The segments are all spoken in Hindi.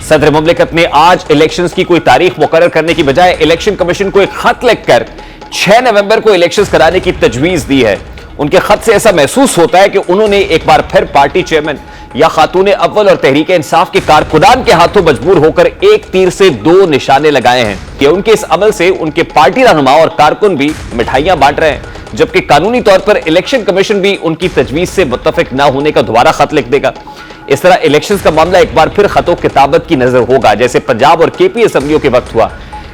सदर मुमलिकत ने आज इलेक्शंस की कोई तारीख मुकर्रर करने की बजाय इलेक्शन कमीशन को एक खत लिखकर 6 नवंबर को इलेक्शंस कराने की तजवीज दी है। उनके खत से ऐसा महसूस होता है कि उन्होंने एक बार फिर पार्टी चेयरमैन या खातून अव्वल और तहरीक इंसाफ के कारकुनान के हाथों मजबूर होकर एक तीर से दो निशाने लगाए हैं कि उनके इस अमल से उनके पार्टी रहनुमा और कारकुन भी मिठाइयां बांट रहे हैं, जबकि कानूनी तौर पर इलेक्शन कमीशन भी उनकी तजवीज से मुत्तफिक न होने का दोबारा खत लिख देगा। इस तरह इलेक्शंस का मामला एक बार फिर खतों किताबत की नजर होगा, जैसे पंजाब और केपी असेंबलियों के वक्त हुआ।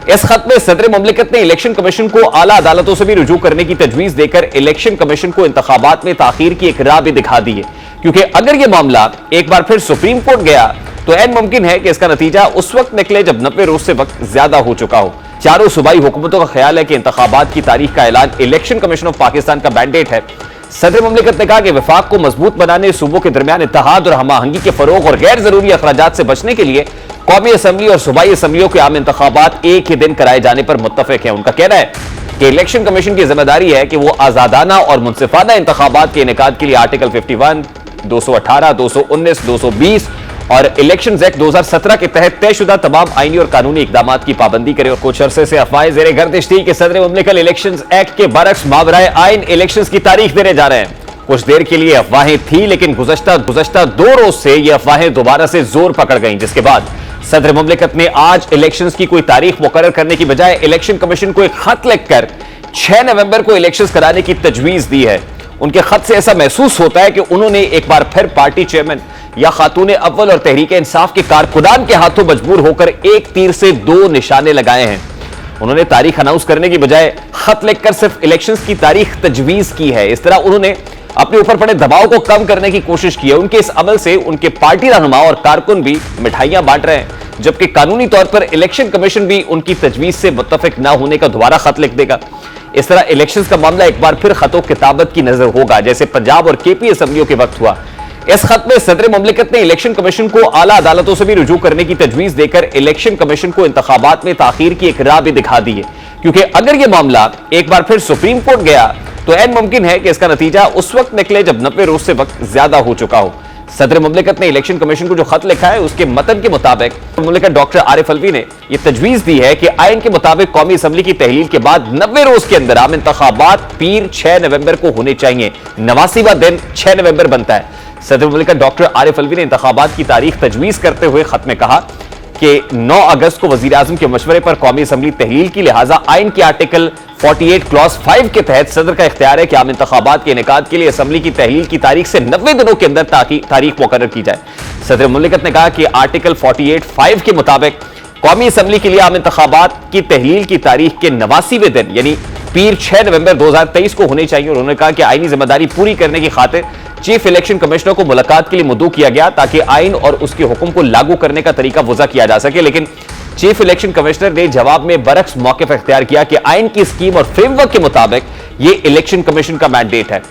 इस खत में सदर मुमलिकत ने इलेक्शन कमीशन को आला अदालतों से भी रुजू करने की तजवीज देकर इलेक्शन कमीशन को इंतखाबात में ताखीर की एक राह भी दिखा दी है, क्योंकि अगर यह मामला एक बार फिर सुप्रीम कोर्ट गया तो ऐन मुमकिन है कि इसका नतीजा उस वक्त निकले जब 90 रोज से वक्त ज्यादा हो चुका हो। चारों सूबाई हुकूमतों का ख्याल है कि इंतखाबात की तारीख का ऐलान इलेक्शन कमीशन ऑफ पाकिस्तान का मैंडेट है। सदर मुमलिकत ने कहा कि वफाक को मजबूत बनाने, सूबों के दरमियान इत्तेहाद और हमाहंगी के फरोग और गैर जरूरी अखराजात से बचने के लिए कौमी असेंबली और सूबाई असेंबलियों के आम इंतखाबात एक ही दिन कराए जाने पर मुत्तफिक है। उनका कहना है कि इलेक्शन कमीशन की जिम्मेदारी है कि वो आजादाना और मुनसिफाना इंतखाबात के इनेकाद के लिए आर्टिकल 51, 218, 219, 220 और इलेक्शन एक्ट 2017 के तहत तयशुदा तमाम आईनी और कानूनी इकदाम की पाबंदी करे। और कुछ अरसे से अफवाहें ज़ेरे गर्दिश थी कि सदर मुमलिकत इलेक्शन एक्ट के बरक्स मावराए आइन इलेक्शन की तारीख देने जा रहे हैं। कुछ देर के लिए अफवाहें थी, लेकिन गुज़श्ता 2 रोज से ये अफवाहें दोबारा से जोर पकड़ गईं, जिसके बाद सदर मुमलिकत ने आज इलेक्शंस की कोई तारीख मुकर्रर करने की बजाय इलेक्शन कमीशन को एक खत लिखकर 6 नवंबर को इलेक्शंस कराने की तजवीज दी है। उनके खत से ऐसा महसूस होता है कि उन्होंने एक बार फिर पार्टी चेयरमैन या खातून अव्वल और तहरीक इंसाफ के कारकुनान के हाथों मजबूर होकर एक तीर से दो निशाने लगाए हैं। उन्होंने तारीख अनाउंस करने की बजाय खत लिखकर सिर्फ इलेक्शंस की तारीख तजवीज की है। इस तरह उन्होंने अपने ऊपर पड़े दबाव को कम करने की कोशिश की है। उनके इस अमल से उनके पार्टी रहनुमा और कारकुन भी मिठाइयां बांट रहे हैं, जबकि कानूनी तौर पर इलेक्शन कमीशन भी उनकी तजवीज से मुत्तफिक न होने का दोबारा खत लिख देगा। इस तरह इलेक्शंस का मामला एक बार फिर खतों किताबत की नजर होगा, जैसे पंजाब और केपी असेंबलियों के वक्त हुआ। इस खत में सदर मुमलिकत ने इलेक्शन कमीशन को आला अदालतों से भी रुजू करने की तजवीज देकर इलेक्शन कमीशन को इंतखाबात में ताखीर की एक राह भी दिखा दी है, क्योंकि अगर यह मामला एक बार फिर सुप्रीम कोर्ट गया तो ऐन मुमकिन है कि इसका नतीजा उस वक्त निकले जब 90 रोज से वक्त ज्यादा हो चुका हो। सदर मुमलिकत ने इलेक्शन कमीशन को जो खत लिखा है उसके मतन के मुताबिक मुमलिकत डॉक्टर आरिफ अलवी ने यह तजवीज दी है कि आइन के मुताबिक कौमी असेंबली की तहलील के बाद 90 रोज के अंदर आम इंतखाबात पीर 6 नवंबर को होने चाहिए। 89वां दिन 6 नवंबर बनता है। सदर मुमलिकत डॉक्टर आरिफ अलवी ने इंतखाबात की तारीख तजवीज करते हुए खत में कहा कि 9 अगस्त को वजीर आजम के मशवरे पर कौमी असेंबली तहलील की, लिहाजा आइन के आर्टिकल 48 क्लॉज 5 के तहत सदर का इख्तियार है कि आम इंतखाबात के इनेकाद के लिए असेंबली की तहलील की तारीख से 90 दिनों के अंदर तारीख मुकर्रर की जाए। सदर मुमलिकत ने कहा कि आर्टिकल 48(5) के मुताबिक कौमी असेंबली के लिए आम इंतखाबात की तहलील की तारीख के 89वें दिन यानी पीर 6 नवंबर 2023 को होने चाहिए। उन्होंने कहा कि आईनी जिम्मेदारी पूरी करने की खातिर चीफ इलेक्शन कमिश्नर को मुलाकात के लिए मुद्दू किया गया ताकि आइन और उसके हुक्म को लागू करने का तरीका वज़ा किया जा सके, लेकिन चीफ इलेक्शन कमिश्नर ने जवाब में बरक्स मौक़िफ़ इख्तियार किया कि आइन की स्कीम और फ्रेमवर्क के मुताबिक यह इलेक्शन कमीशन का मैंडेट है।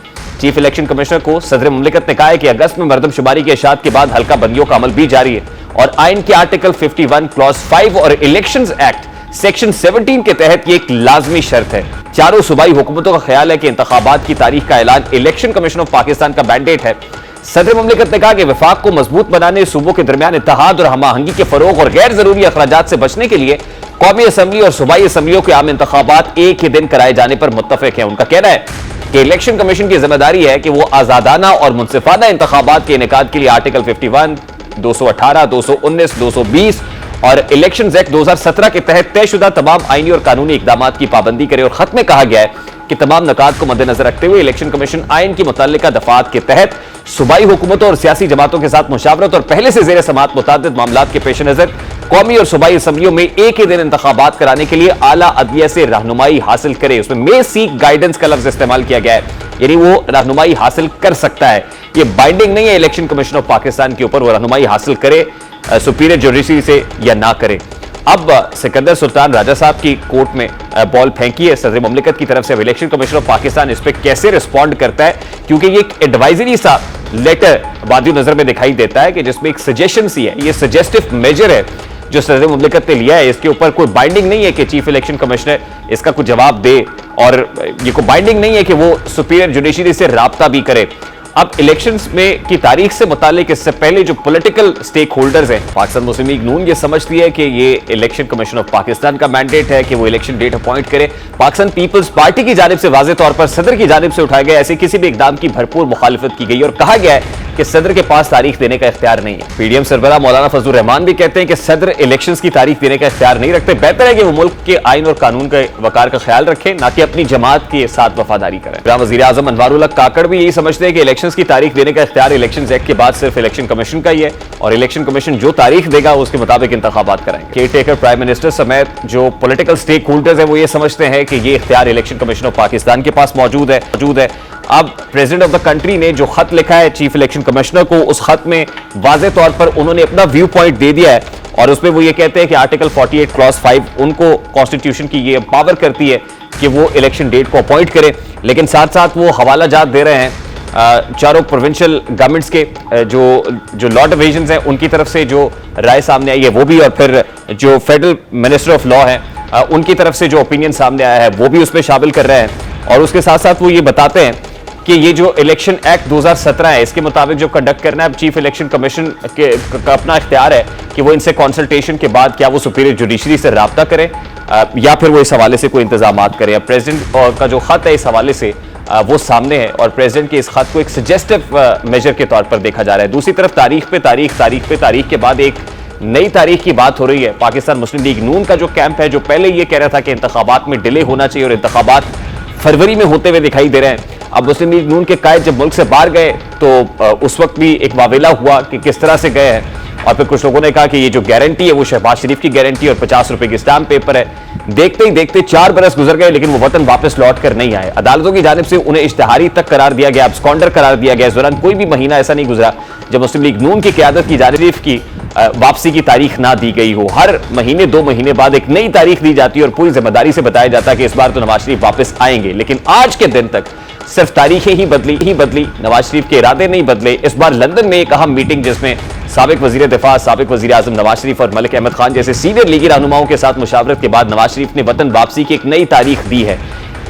चीफ इलेक्शन कमिश्नर को सदर मुमलिकत ने कहा है कि अगस्त में मरदमशुमारी के इशात के बाद हल्का बंदियों का अमल भी जारी है और आइन के आर्टिकल 51 क्लॉज 5 और इलेक्शंस एक्ट सेक्शन 17 के तहत यह एक लाजमी शर्त है। चारों सूबाई हुकूमतों का ख्याल है कि इंतखाबात की तारीख का ऐलान इलेक्शन कमीशन ऑफ पाकिस्तान का मैंडेट है। सदर मुमलिकत ने कहा कि वफाक को मजबूत बनाने, सूबों के दरमियान इत्तेहाद और हमाहंगी के फरोग और गैर जरूरी अखराजात से बचने के लिए कौमी असेंबली और सूबाई असेंबलियों के आम इंतखाबात एक ही दिन कराए जाने पर मुत्तफिक है। उनका कहना है कि इलेक्शन कमीशन की जिम्मेदारी है कि वो आजादाना और मुनसिफाना इंतखाबात के इनेकाद के लिए आर्टिकल 51, 218, 219, 220 और इलेक्शन एक्ट 2017 के तहत तयशुदा तमाम आईनी और कानूनी इकदाम की पाबंदी करे। और खत में कहा गया है कि तमाम नकात को मद्देनजर रखते हुए इलेक्शन कमीशन आइन की मुतल्लिका दफात के तहत सूबाई हुकूमतों और सियासी जमातों के साथ मुशावरत और पहले से ज़ेर समाअत मुतादिद मामलात के पेश नजर कौमी और सूबाई असम्बलियों में एक ही दिन इंतखाबात कराने के लिए आला अदलिया से रहनुमाई हासिल करे। उसमें मे सीक गाइडेंस का लफ्ज इस्तेमाल किया गया है, यानी वो रहनुमाई हासिल कर सकता है। ये बाइंडिंग नहीं है इलेक्शन कमीशन ऑफ पाकिस्तान के ऊपर, वो रहनुमाई हासिल करे सुपीरियर जुडिशरी से या ना करे। अब सिकंदर सुल्तान राजा साहब की कोर्ट में बॉल फेंकी है सदर मुमलिकत की तरफ से। अब इलेक्शन कमीशन ऑफ पाकिस्तान इस पर कैसे रिस्पॉन्ड करता है, क्योंकि ये एक एडवाइजरी सा लेटर वादी नजर में दिखाई देता है कि जिसमें एक सजेशन सी है, ये सजेस्टिव मेजर है जो सदर मुमलिकत ने लिया है। इसके ऊपर कोई बाइंडिंग नहीं है कि चीफ इलेक्शन कमिश्नर इसका कुछ जवाब दे, और ये कोई बाइंडिंग नहीं है कि वो सुपीरियर जुडिशरी से राब्ता भी करे। अब इलेक्शंस में की तारीख से मुतालिक इससे पहले जो पॉलिटिकल स्टेक होल्डर्स हैं, पाकिस्तान मुस्लिम लीग नून ये समझती है कि ये इलेक्शन कमीशन ऑफ पाकिस्तान का मैंडेट है कि वो इलेक्शन डेट अपॉइंट करे। पाकिस्तान पीपल्स पार्टी की जानिब से वाज़ेह तौर पर सदर की जानिब से उठाए गए ऐसे किसी भी इकदाम की भरपूर मुखालिफत की गई और कहा गया है कि सदर के पास तारीख देने का इख्तियार नहीं है। पीडीएम सरबराह मौलाना फजलुर रहमान भी कहते हैं कि सदर इलेक्शंस की तारीख देने का इख्तियार नहीं रखते, बेहतर है कि वो मुल्क के आइन और कानून के वकार का ख्याल रखें, ना कि अपनी जमात के साथ वफादारी करें। वज़ीर आज़म अनवारुल हक काकड़ भी यही समझते हैं कि इलेक्शंस की तारीख देने का इख्तियार इलेक्शंस एक्ट के बाद सिर्फ इलेक्शन कमीशन का ही है और इलेक्शन कमीशन जो तारीख देगा उसके मुताबिक इंतखाबात कराएंगे। केयर टेकर प्राइम मिनिस्टर समेत जो पॉलिटिकल स्टेक होल्डर्स हैं वो ये समझते हैं कि ये इख्तियार इलेक्शन कमीशन ऑफ पाकिस्तान के पास मौजूद है। अब प्रेसिडेंट ऑफ द कंट्री ने जो खत लिखा है चीफ इलेक्शन कमिश्नर को, उस खत में वाज़ेह तौर पर उन्होंने अपना व्यू पॉइंट दे दिया है और उसमें वो ये कहते हैं कि आर्टिकल 48 क्लॉज 5 उनको कॉन्स्टिट्यूशन की ये पावर करती है कि वो इलेक्शन डेट को अपॉइंट करें, लेकिन साथ साथ वो हवाला जात दे रहे हैं चारों प्रोविंशियल गवर्नमेंट्स के जो लॉ डिवीजन हैं उनकी तरफ से जो राय सामने आई है वो भी, और फिर जो फेडरल मिनिस्टर ऑफ लॉ है उनकी तरफ से जो ओपिनियन सामने आया है वो भी उसमें शामिल कर रहे हैं। और उसके साथ साथ वो ये बताते हैं कि ये जो इलेक्शन एक्ट 2017 है इसके मुताबिक जो कंडक्ट करना है चीफ इलेक्शन कमीशन का अपना इख्तियार है कि वो इनसे कंसल्टेशन के बाद क्या वो सुपीरियर जुडिशरी से राब्ता करें या फिर वो इस हवाले से कोई इंतजामात करें। प्रेसिडेंट का जो खत है इस हवाले से वो सामने है और प्रेसिडेंट के इस खत को एक सजेस्टिव मेजर के तौर पर देखा जा रहा है। दूसरी तरफ तारीख पे तारीख के बाद एक नई तारीख की बात हो रही है। पाकिस्तान मुस्लिम लीग नून का जो कैंप है जो पहले ये कह रहा था कि इंतखाबात में डिले होना चाहिए और इंतखाबात फरवरी में होते हुए दिखाई दे रहे हैं। अब मुस्लिम लीग नून के कायद जब मुल्क से बाहर गए तो उस वक्त भी एक वावेला हुआ कि किस तरह से गए हैं और फिर कुछ लोगों ने कहा कि ये जो गारंटी है वो शहबाज शरीफ की गारंटी और 50 रुपए की स्टाम्प पेपर है। देखते ही देखते 4 बरस गुजर गए लेकिन वो वतन वापस लौट कर नहीं आए। अदालतों की जानिब से उन्हें इश्तिहारी तक करार दिया गया, एब्सकॉन्डर करार दिया गया। इस दौरान कोई भी महीना ऐसा नहीं गुजरा जब मुस्लिम लीग नून की क़यादत की जानिब की वापसी की तारीख ना दी गई हो। हर महीने 2 महीने बाद एक नई तारीख दी जाती है और पूरी जिम्मेदारी से बताया जाता है कि इस बार तो नवाज शरीफ वापस आएंगे, लेकिन आज के दिन तक सिर्फ तारीखें ही बदली, नवाज शरीफ के इरादे नहीं बदले। इस बार लंदन में एक अहम मीटिंग जिसमें साबिक वजीर दिफा, साबिक वजीर आजम नवाज शरीफ और मलिक अहमद खान जैसे सीनियर लीगी रहनुमाओं के साथ मुशावरत के बाद नवाज शरीफ ने वतन वापसी की एक नई तारीख दी है।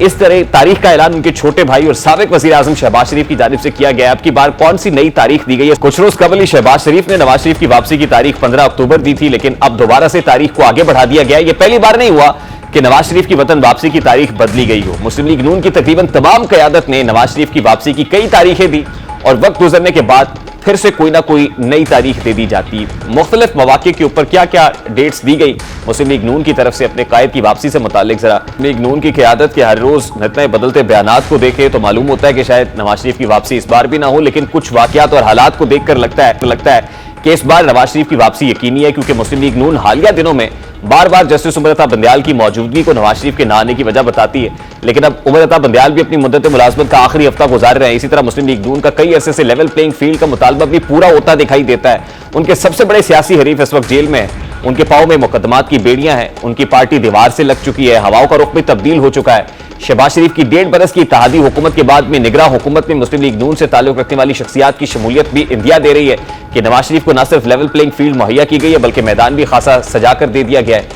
इस तरह तारीख का ऐलान उनके छोटे भाई और साबिक वजीर आजम शहबाज शरीफ की जानिब से किया गया। अब की बार कौन सी नई तारीख दी गई है? कुछ रोज कबल ही शहबाज शरीफ ने नवाज शरीफ की वापसी की तारीख 15 अक्टूबर दी थी, लेकिन अब दोबारा से तारीख को आगे बढ़ा दिया गया। यह पहली बार नहीं हुआ कि नवाज शरीफ की वतन वापसी की तारीख बदली गई हो। मुस्लिम लीग नून की तकरीबन तमाम क़यादत ने नवाज शरीफ की वापसी की कई तारीखें दी और वक्त गुजरने के बाद फिर से कोई ना कोई नई तारीख दे दी जाती। मुख्तलिफ मौके के ऊपर क्या क्या डेट्स दी गई मुस्लिम लीग नून की तरफ से अपने कायद की वापसी से मुतालिक जरा लीग नून की क़यादत के हर रोज इतने बदलते बयानात को देखे तो मालूम होता है कि शायद नवाज शरीफ की वापसी इस बार भी ना हो, लेकिन कुछ वाकयात और हालात को देखकर लगता है कि इस बार नवाज शरीफ की वापसी यकीनी है, क्योंकि मुस्लिम लीग नून हालिया दिनों में बार बार जस्टिस उमर अता बंदयाल की मौजूदगी को नवाज शरीफ के ना आने की वजह बताती है, लेकिन अब उमर अता बंदयाल भी अपनी मुद्दत मुलाजमत का आखिरी हफ्ता गुजार रहे हैं। इसी तरह मुस्लिम लीग नून का कई अरसे से लेवल प्लेइंग फील्ड का मुतालबा भी पूरा होता दिखाई देता है। उनके सबसे बड़े सियासी हरीफ इस वक्त जेल में है, उनके पांव में मुकदमात की बेड़ियां हैं, उनकी पार्टी दीवार से लग चुकी है, हवाओं का रुख भी तब्दील हो चुका है। शहबाज शरीफ की 1.5 बरस की इत्तेहादी हुकूमत के बाद में निगरां हुकूमत में मुस्लिम लीग नून से ताल्लुक रखने वाली शख्सियात की शमूलियत भी इंदिया दे रही है कि नवाज शरीफ को न सिर्फ लेवल प्लेइंग फील्ड मुहैया की गई है बल्कि मैदान भी खासा सजा कर दे दिया गया है।